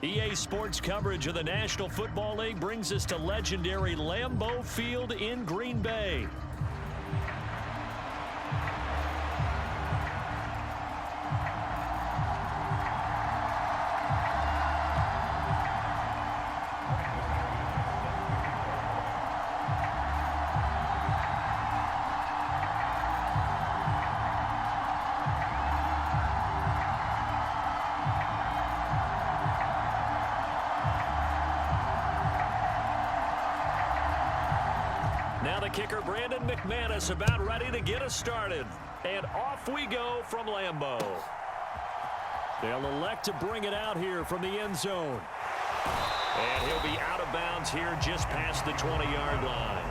EA Sports coverage of the National Football League brings us to legendary Lambeau Field in Green Bay. Now the kicker, Brandon McManus, about ready to get us started. And off we go from Lambeau. They'll elect to bring it out here from the end zone. And he'll be out of bounds here just past the 20-yard line.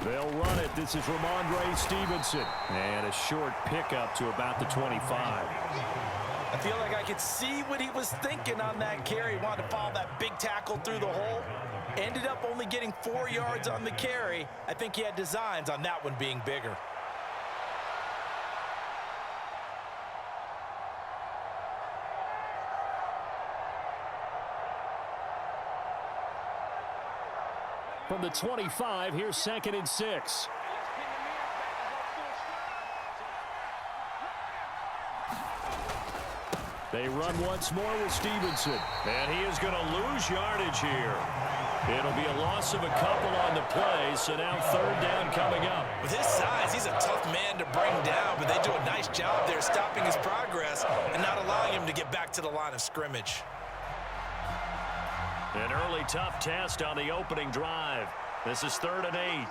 They'll run it. This is Ramondre Stevenson. And a short pickup to about the 25. I feel like I could see what he was thinking on that carry. He wanted to follow that big tackle through the hole. Ended up only getting 4 yards on the carry. I think he had designs on that one being bigger. From the 25, here's 2nd and 6. They run once more with Stevenson. And he is going to lose yardage here. It'll be a loss of a couple on the play, so now 3rd down coming up. With his size, he's a tough man to bring down, but they do a nice job there stopping his progress and not allowing him to get back to the line of scrimmage. An early tough test on the opening drive. This is 3rd and 8.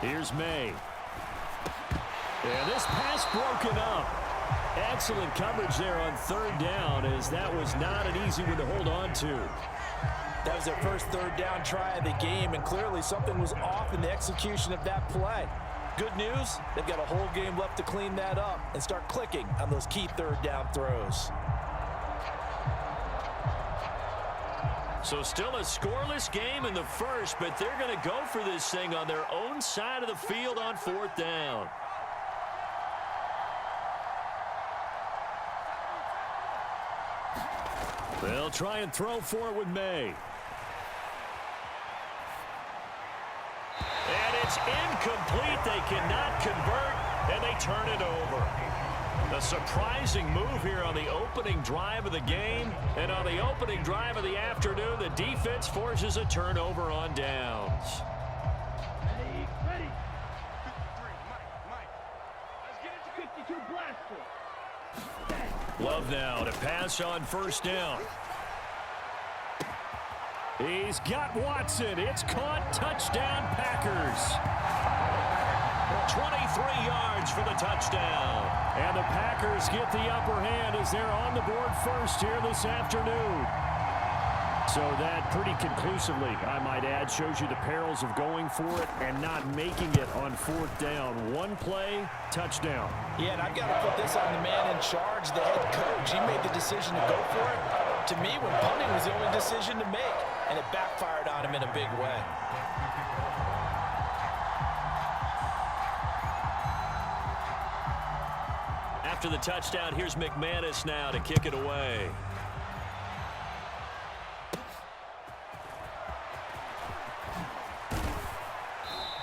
Here's May. And this pass broken up. Excellent coverage there on 3rd down, as that was not an easy one to hold on to. That was their first 3rd down try of the game, and clearly something was off in the execution of that play. Good news, they've got a whole game left to clean that up and start clicking on those key 3rd down throws. So still a scoreless game in the first, but they're going to go for this thing on their own side of the field on 4th down. They'll try and throw for it with May. And it's incomplete. They cannot convert, and they turn it over. A surprising move here on the opening drive of the game. And on the opening drive of the afternoon, the defense forces a turnover on downs. Ready. 53, Mike. Let's get it to 52 blaster. Love now to pass on 1st down. He's got Watson. It's caught. Touchdown, Packers. 23 yards for the touchdown. And the Packers get the upper hand as they're on the board first here this afternoon. So that pretty conclusively, I might add, shows you the perils of going for it and not making it on 4th down. One play, touchdown. Yeah, and I've got to put this on the man in charge, the head coach. He made the decision to go for it. To me, when punting was the only decision to make, and it backfired on him in a big way. After the touchdown, here's McManus now to kick it away.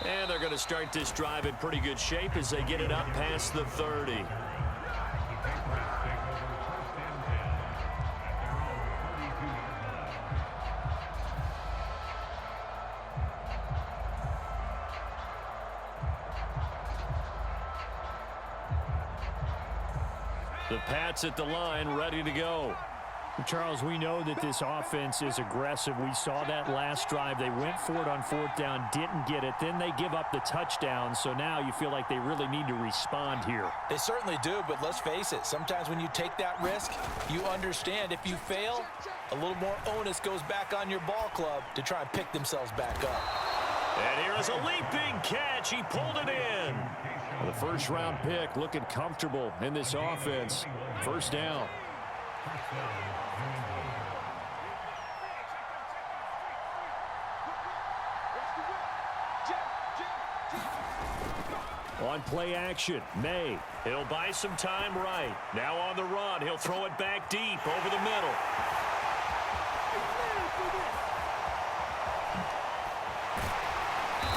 And they're going to start this drive in pretty good shape as they get it up past the 30. The Pats at the line, ready to go. Charles, we know that this offense is aggressive. We saw that last drive. They went for it on fourth down, didn't get it. Then they give up the touchdown. So now you feel like they really need to respond here. They certainly do, but let's face it. Sometimes when you take that risk, you understand if you fail, a little more onus goes back on your ball club to try and pick themselves back up. And here is a leaping catch. He pulled it in. The first-round pick looking comfortable in this offense. First down. On play action, May. He'll buy some time right. Now on the run. He'll throw it back deep over the middle.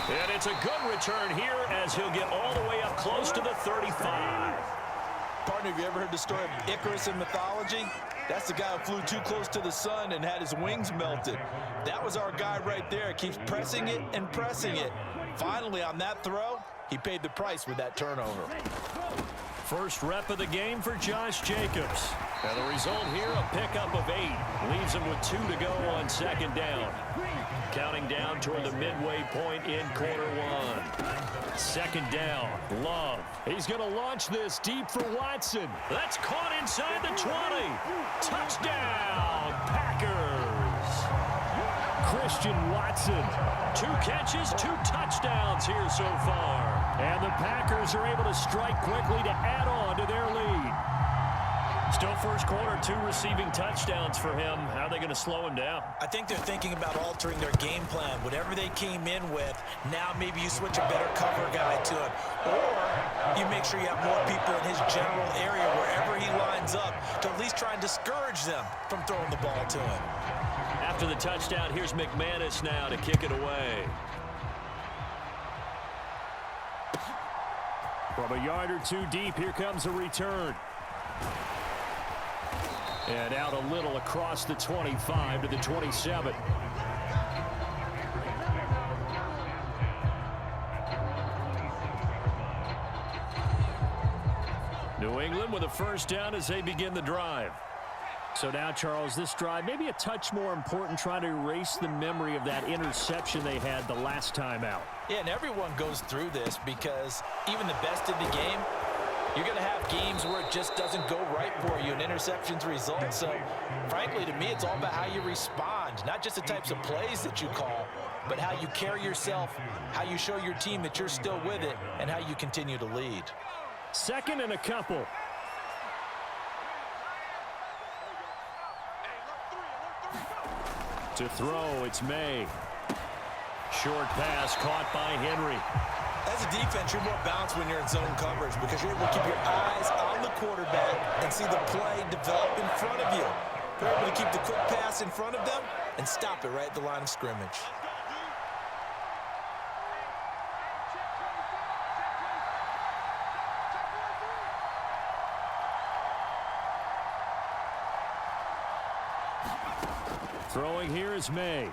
And it's a good return here as he'll get all the way up close to the 35. Partner, have you ever heard the story of Icarus in mythology? That's the guy who flew too close to the sun and had his wings melted. That was our guy right there. Keeps pressing it and pressing it. Finally, on that throw, he paid the price with that turnover. First rep of the game for Josh Jacobs. And the result here, a pickup of 8. Leaves him with 2 to go on second down. Counting down toward the midway point in quarter 1. Second down, Love. He's going to launch this deep for Watson. That's caught inside the 20. Touchdown, Packers. Christian Watson. 2 catches, 2 touchdowns here so far. And the Packers are able to strike quickly to add on to their lead. Still first quarter, 2 receiving touchdowns for him. How are they going to slow him down? I think they're thinking about altering their game plan. Whatever they came in with, now maybe you switch a better cover guy to it. Or you make sure you have more people in his general area wherever he lines up to at least try and discourage them from throwing the ball to him. After the touchdown, here's McManus now to kick it away. From a yard or 2 deep, here comes a return. And out a little across the 25 to the 27. New England with a first down as they begin the drive. So now, Charles, this drive maybe a touch more important, trying to erase the memory of that interception they had the last time out. Yeah, and everyone goes through this because even the best in the game, you're going to have games where it just doesn't go right for you and interceptions result. So, frankly, to me, it's all about how you respond, not just the types of plays that you call, but how you carry yourself, how you show your team that you're still with it, and how you continue to lead. Second and a couple. To throw, it's May. Short pass caught by Henry. As a defense, you're more balanced when you're in zone coverage because you're able to keep your eyes on the quarterback and see the play develop in front of you. You're able to keep the quick pass in front of them and stop it right at the line of scrimmage. Throwing here is May.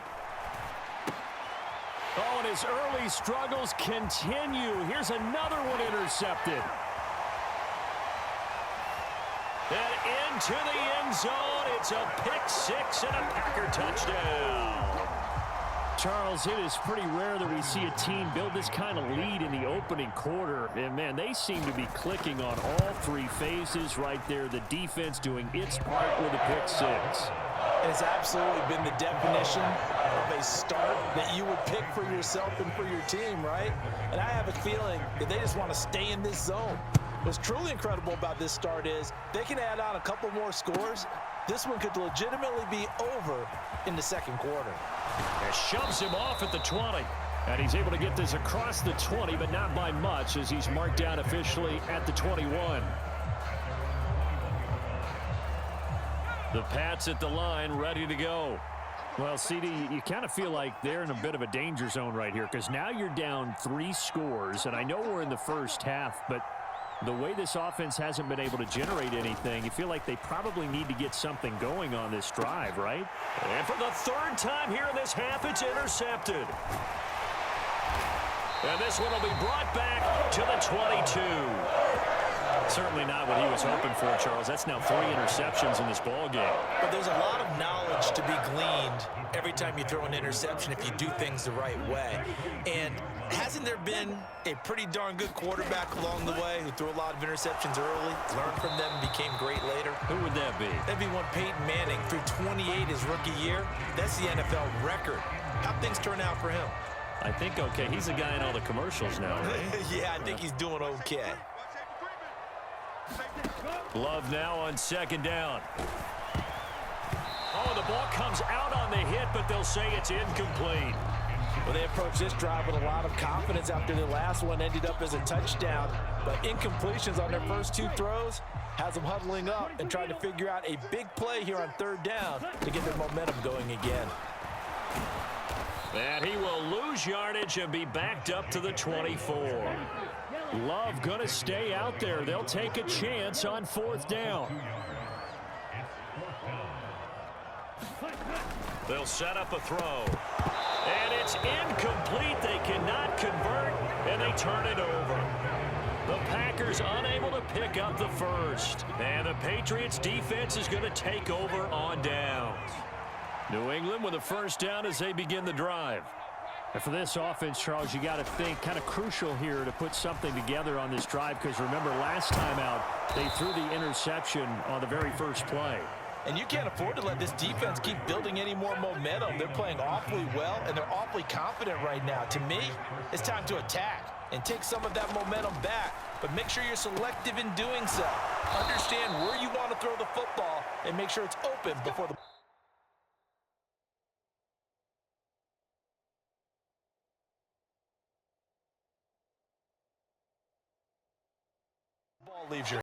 Oh, and his early struggles continue. Here's another one intercepted. And into the end zone. It's a pick 6 and a Packer touchdown. Charles, it is pretty rare that we see a team build this kind of lead in the opening quarter. And, man, they seem to be clicking on all 3 phases right there. The defense doing its part with a pick 6. It's absolutely been the definition of a start that you would pick for yourself and for your team, right? And I have a feeling that they just want to stay in this zone. What's truly incredible about this start is they can add on a couple more scores. This one could legitimately be over in the second quarter. It shoves him off at the 20. And he's able to get this across the 20, but not by much as he's marked down officially at the 21. The Pats at the line, ready to go. Well, CD, you kind of feel like they're in a bit of a danger zone right here because now you're down 3 scores, and I know we're in the first half, but the way this offense hasn't been able to generate anything, you feel like they probably need to get something going on this drive, right? And for the 3rd time here in this half, it's intercepted. And this one will be brought back to the 22. Certainly not what he was hoping for, Charles. That's now 3 interceptions in this ball game. But there's a lot of knowledge to be gleaned every time you throw an interception if you do things the right way. And hasn't there been a pretty darn good quarterback along the way who threw a lot of interceptions early, learned from them, and became great later? Who would that be? That'd be one Peyton Manning threw 28 his rookie year. That's the NFL record. How'd things turn out for him? I think okay. He's the guy in all the commercials now, right? Yeah, I think he's doing okay. Love now on 2nd down. Oh, the ball comes out on the hit, but they'll say it's incomplete. Well, they approached this drive with a lot of confidence after the last one ended up as a touchdown. But incompletions on their first 2 throws has them huddling up and trying to figure out a big play here on 3rd down to get their momentum going again. And he will lose yardage and be backed up to the 24. Love going to stay out there. They'll take a chance on 4th down. They'll set up a throw. And it's incomplete. They cannot convert, and they turn it over. The Packers unable to pick up the first. And the Patriots defense is going to take over on downs. New England with a 1st down as they begin the drive. And for this offense, Charles, you got to think kind of crucial here to put something together on this drive, because remember last time out they threw the interception on the very first play. And you can't afford to let this defense keep building any more momentum. They're playing awfully well, and they're awfully confident right now. To me, it's time to attack and take some of that momentum back. But make sure you're selective in doing so. Understand where you want to throw the football and make sure it's open before the ball leaves your